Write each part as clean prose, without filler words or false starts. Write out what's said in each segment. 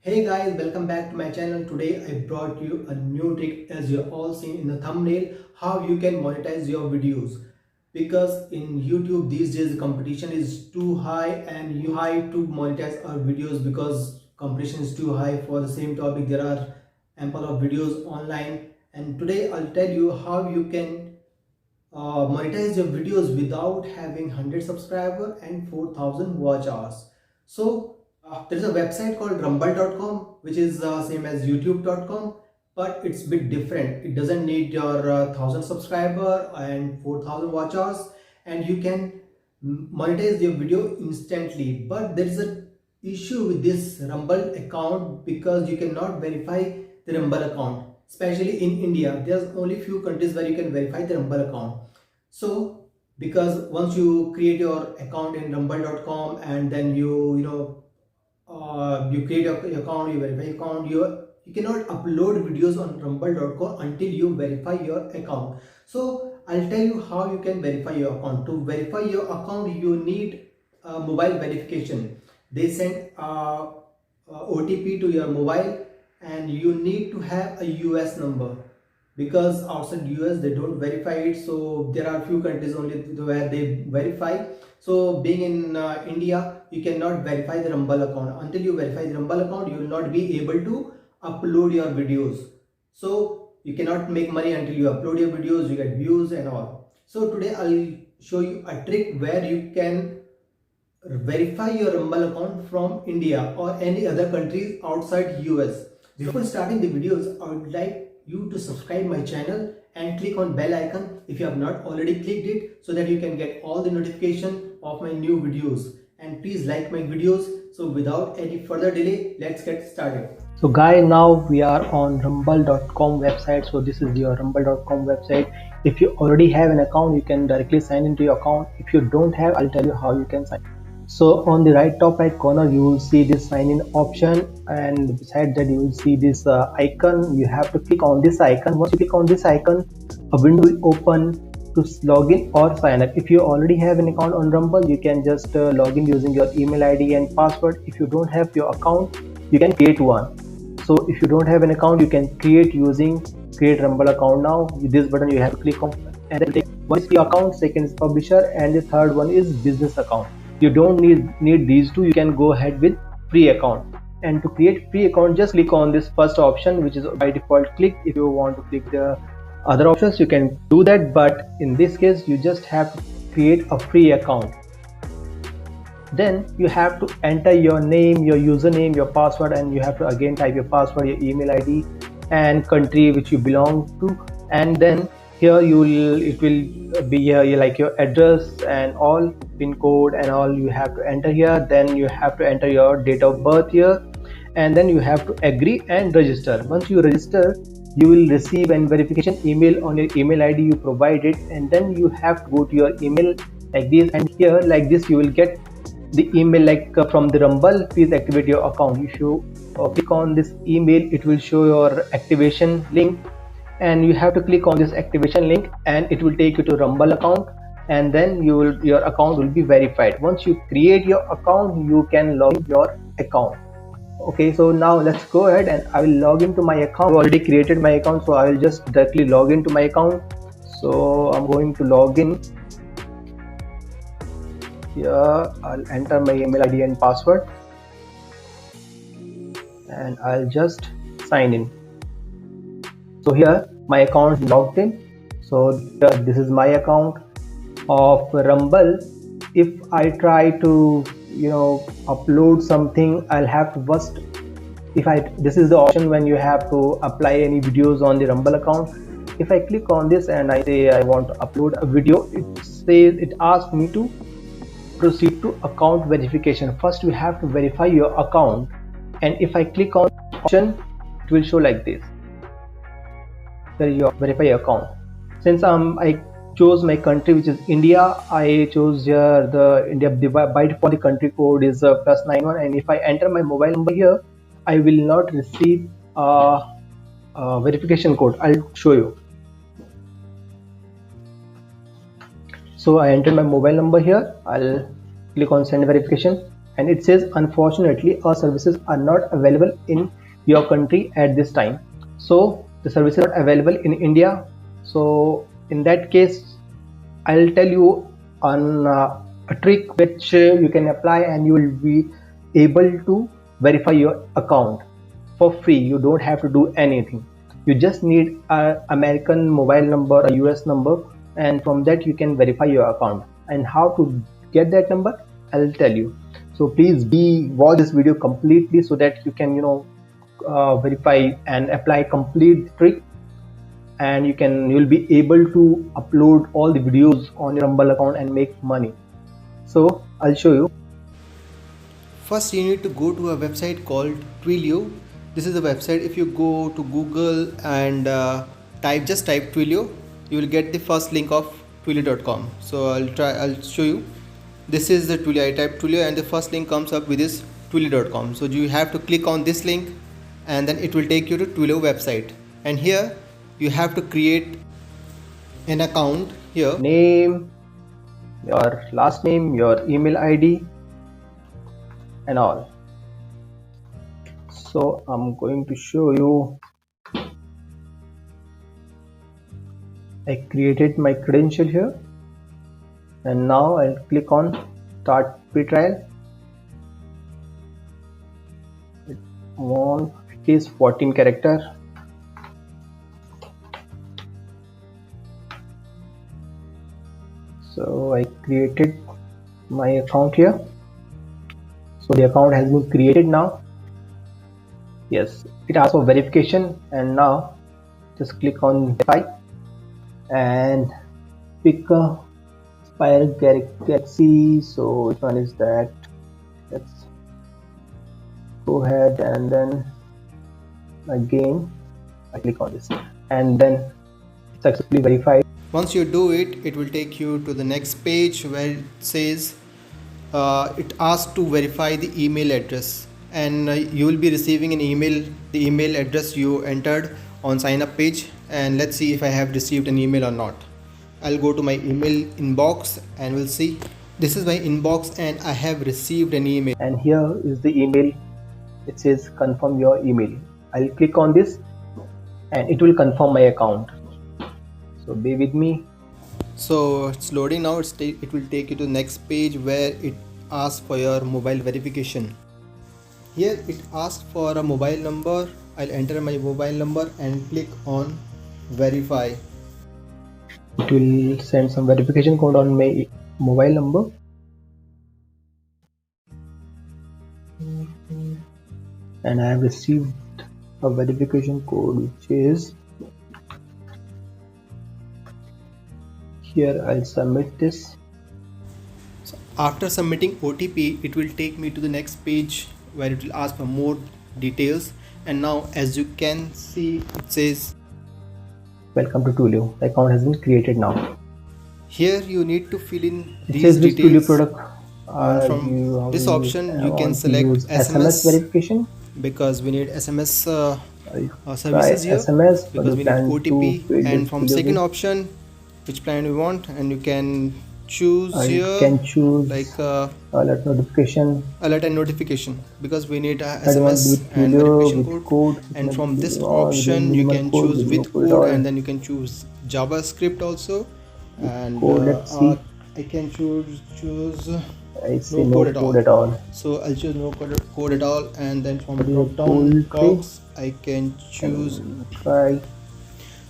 Hey guys, welcome back to my channel. Today I brought you a new trick, as you all seen in the thumbnail, how you can monetize your videos. Because in YouTube these days the competition is too high and you high to monetize our videos because competition is too high for the same topic. There are ample of videos online, and today I'll tell you how you can monetize your videos without having 100 subscriber and 4,000 watch hours. So there is a website called rumble.com, which is same as youtube.com, but it's a bit different. It doesn't need your 1,000 subscriber and 4,000 watch hours, and you can monetize your video instantly. But there is a issue with this Rumble account because you cannot verify the Rumble account, especially in India. There's only few countries where you can verify the Rumble account. So because once you create your account in rumble.com and then you create your account, you verify your account, you cannot upload videos on rumble.com until you verify your account. So I'll tell you how you can verify your account. To verify your account you need mobile verification. They send OTP to your mobile, and you need to have a US number, because outside US they don't verify it. So there are few countries only where they verify. So being in India, you cannot verify the Rumble account. Until you verify the Rumble account, you will not be able to upload your videos. So you cannot make money until you upload your videos, you get views and all. So today I'll show you a trick where you can verify your Rumble account from India or any other countries outside US. Before starting the videos, I would like you to subscribe my channel and click on bell icon if you have not already clicked it, so that you can get all the notification of my new videos. And please like my videos. So without any further delay, let's get started. So guys, now we are on rumble.com website. So this is your rumble.com website. If you already have an account, you can directly sign into your account. If you don't have, I'll tell you how you can sign. So on the right top right corner you will see this sign in option, and beside that you will see this icon. You have to click on this icon. Once you click on this icon, a window will open to log in or sign up. If you already have an account on Rumble, you can just log in using your email ID and password. If you don't have your account, you can create one. So if you don't have an account, you can create using create Rumble account. Now with this button you have to click on, and then take one is the account, second is publisher, and the third one is business account. You don't need these two. You can go ahead with free account. And to create free account, just click on this first option, which is by default click. If you want to click the other options, you can do that, but in this case you just have to create a free account. Then you have to enter your name, your username, your password, and you have to again type your password, your email ID, and country which you belong to. And then here it will be like your address and all, pin code and all you have to enter here. Then you have to enter your date of birth here, and then you have to agree and register. Once you register, you will receive a verification email on your email ID you provided, and then you have to go to your email like this, and here like this you will get the email like from the Rumble, please activate your account. If you click on this email, it will show your activation link, and you have to click on this activation link, and it will take you to Rumble account, and then your account will be verified. Once you create your account, you can log in your account. Okay, so now let's go ahead and I will log into my account. I already created my account, so I will just directly log into my account. So I'm going to log in. Here I'll enter my email ID and password, and I'll just sign in. So here my account is logged in. So this is my account of Rumble. If I try to upload something, I'll have to first, this is the option when you have to apply any videos on the Rumble account. If I click on this and I say I want to upload a video, it asks me to proceed to account verification. First we have to verify your account, and if I click on option, it will show like this. There you verify your account. Since I chose my country, which is India, I chose here the India. By default the country code is +91, and if I enter my mobile number here, I will not receive a verification code. I'll show you. So I enter my mobile number here. I'll click on send verification. and it says unfortunately our services are not available in your country at this time. So the service is not available in India. So in that case, I'll tell you on a trick which you can apply, and you will be able to verify your account for free. You don't have to do anything. You just need an American mobile number, a US number, and from that you can verify your account. And how to get that number, I'll tell you. So please watch this video completely so that you can verify and apply complete trick, and you'll be able to upload all the videos on your Rumble account and make money. So I'll show you. First you need to go to a website called Twilio. This is the website. If you go to Google and just type Twilio, you will get the first link of twilio.com. so I'll show you. This is the Twilio. I type Twilio and the first link comes up with this twilio.com. so you have to click on this link and then it will take you to Twilio website, and here you have to create an account. Here, name, your last name, your email ID and all. So I'm going to show you. I created my credential here, and now I'll click on start free trial. It is 14 character. So I created my account here. So the account has been created now. Yes, it asks for verification, and now just click on verify and pick a Spire Galaxy. So which one is that? Let's go ahead and then again I click on this, and then successfully verified. Once you do it, it will take you to the next page where it says it asks to verify the email address, and you will be receiving an email, the email address you entered on sign up page. And let's see if I have received an email or not. I'll go to my email inbox and we'll see. This is my inbox and I have received an email, and here is the email. It says confirm your email. I'll click on this and it will confirm my account. So be with me. So it's loading now. It will take you to the next page where it asks for your mobile verification. Here it asks for a mobile number. I'll enter my mobile number and click on verify. It will send some verification code on my mobile number. And I have received a verification code which is here. I'll submit this. So after submitting OTP, it will take me to the next page where it will ask for more details. And now as you can see, it says welcome to Twilio. The account has been created now. Here you need to fill in these details. Twilio product. From this option you can select SMS verification, because we need SMS services here, SMS because we need OTP. And from second option, which plan we want, and you can choose here. You can choose like alert and notification, because we need SMS and verification code. And from this option you can choose with code, and then you can choose JavaScript also. And let's see. I can choose no code at all. So I'll choose no code at all, and then from drop down box I can choose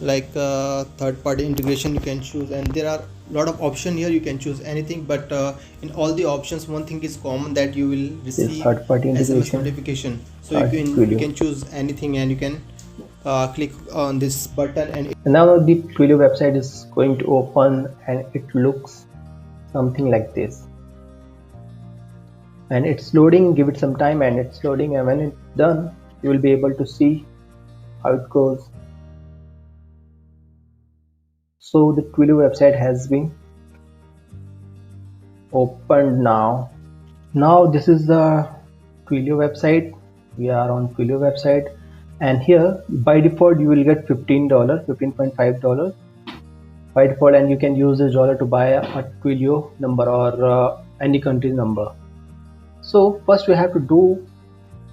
like third-party integration. You can choose, and there are a lot of options here. You can choose anything, but in all the options, one thing is common, that you will receive SMS notification. So you can choose anything, and you can click on this button, and now the Twilio website is going to open, and it looks something like this. And it's loading. Give it some time, and it's loading, and when it's done you will be able to see how it goes. So the Twilio website has been opened now. Now this is the Twilio website. We are on Twilio website, and here by default you will get $15.5 by default, and you can use this dollar to buy a Twilio number or any country number. So first we have to do,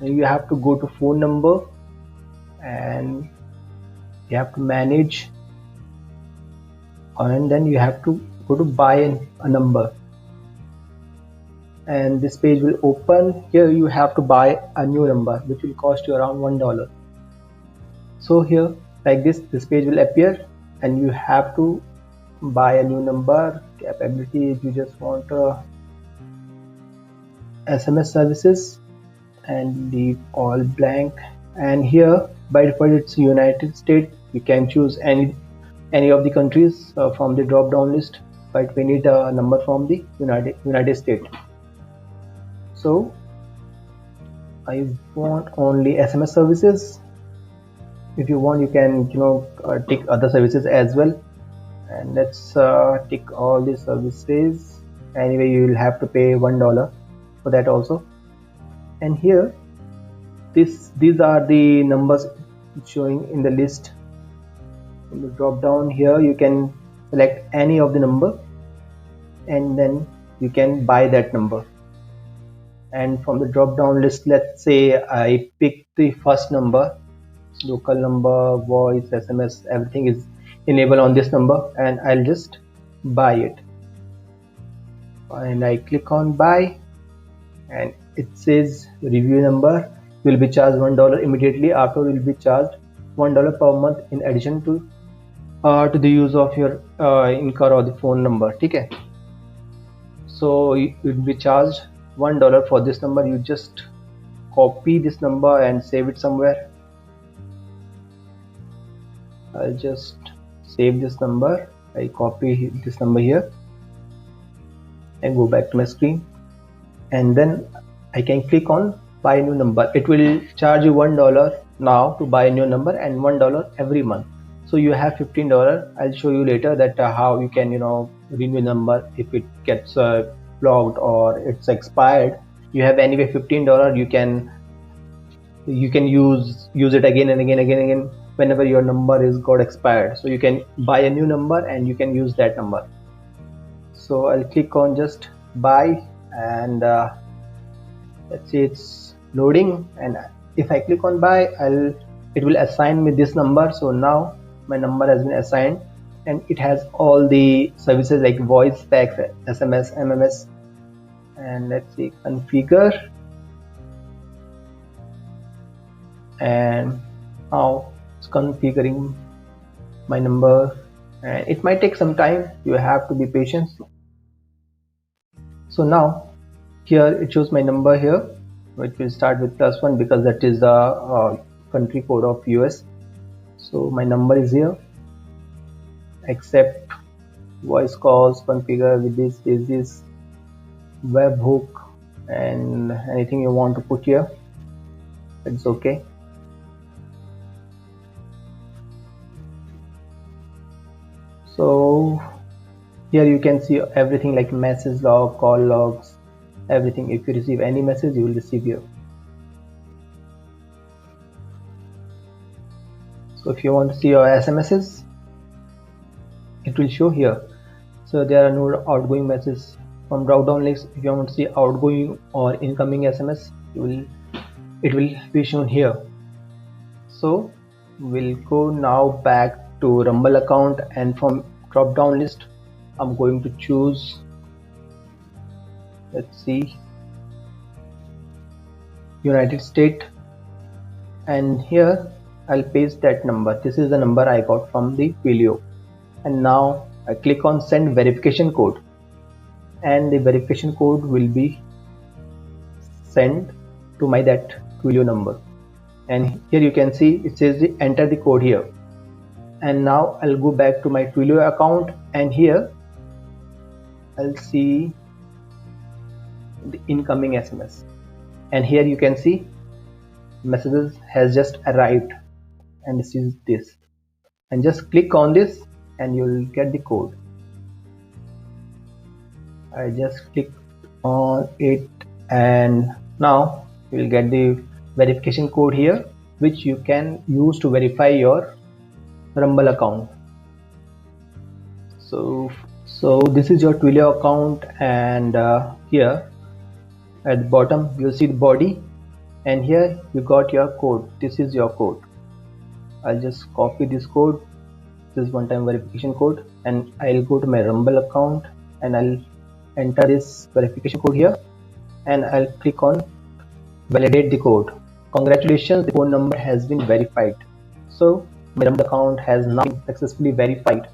you have to go to phone number and you have to manage, and then you have to go to buy a number, and this page will open. Here you have to buy a new number which will cost you around $1. So here like this page will appear and you have to buy a new number. Capability, if you just want SMS services, and leave all blank. And here by default it's United States. You can choose any of the countries from the drop down list, but we need a number from the United States. So I want only SMS services. If you want, you can tick other services as well, and let's tick all the services. Anyway, you will have to pay $1 for that also. And here these are the numbers showing in the list. In the drop down here you can select any of the number and then you can buy that number. And from the drop down list, let's say I pick the first number, local number, voice, SMS, everything is enabled on this number, and I'll just buy it. And I click on buy, and it says review number will be charged $1 immediately. After will be charged $1 per month in addition to the use of your in-car or the phone number. Okay, so you will be charged $1 for this number. You just copy this number and save it somewhere. I'll just save this number. I copy this number here and go back to my screen, and then I can click on buy new number. It will charge you $1 now to buy a new number and $1 every month. So you have $15. I'll show you later that how you can renew number if it gets blocked or it's expired. You have anyway $15. You can use it again and again whenever your number is got expired. So you can buy a new number and you can use that number. So I'll click on just buy, and let's see, it's loading, and if I click on buy, it will assign me this number. So now my number has been assigned, and it has all the services like voice, text, SMS, MMS. And let's see, configure, and now it's configuring my number, and it might take some time. You have to be patient. So now here it shows my number here, which will start with +1 because that is the country code of US. So my number is here. Accept voice calls, configure with this webhook, and anything you want to put here, it's okay. So here you can see everything like message log, call logs, everything. If you receive any message, you will receive here. So if you want to see your SMSs, it will show here. So there are no outgoing messages from drop down list. If you want to see outgoing or incoming SMS, it will be shown here. So we'll go now back to Rumble account, and from drop down list I'm going to choose, let's see, United States, and here I'll paste that number. This is the number I got from the Twilio, and now I click on send verification code, and the verification code will be sent to my that Twilio number. And here you can see it says enter the code here. And now I'll go back to my Twilio account, and here I'll see the incoming SMS, and here you can see messages has just arrived, and this is this, and just click on this and you'll get the code. I just clicked on it, and now you will get the verification code here, which you can use to verify your Rumble account. So this is your Twilio account, and here At the bottom you'll see the body, and here you got your code. This is your code. I'll just copy this code. This is one-time verification code, and I'll go to my Rumble account and I'll enter this verification code here, and I'll click on validate the code. Congratulations, the phone number has been verified. So my Rumble account has now been successfully verified,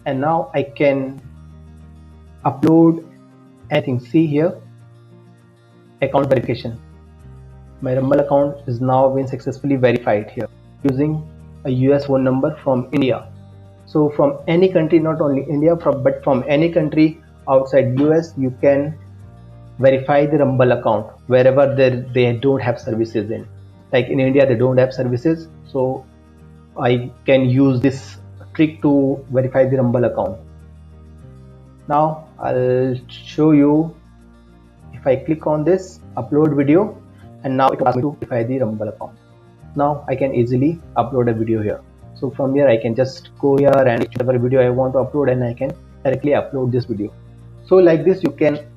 and now I can upload anything. See here, account verification. My Rumble account is now been successfully verified here using a US phone number from India. So from any country, not only India, but from any country outside US, you can verify the Rumble account wherever they don't have services in. Like in India, they don't have services, so I can use this trick to verify the Rumble account. Now I'll show you. If I click on this upload video, and now it asks me to verify the Rumble account. Now I can easily upload a video here. So from here I can just go here and whatever video I want to upload, and I can directly upload this video. So like this you can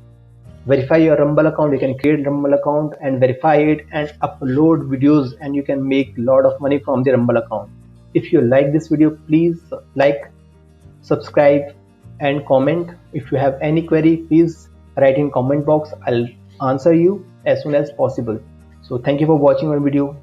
verify your Rumble account, you can create Rumble account and verify it and upload videos, and you can make a lot of money from the Rumble account. If you like this video, please like, subscribe and comment. If you have any query, please write in comment box. I'll answer you as soon as possible. So thank you for watching our video.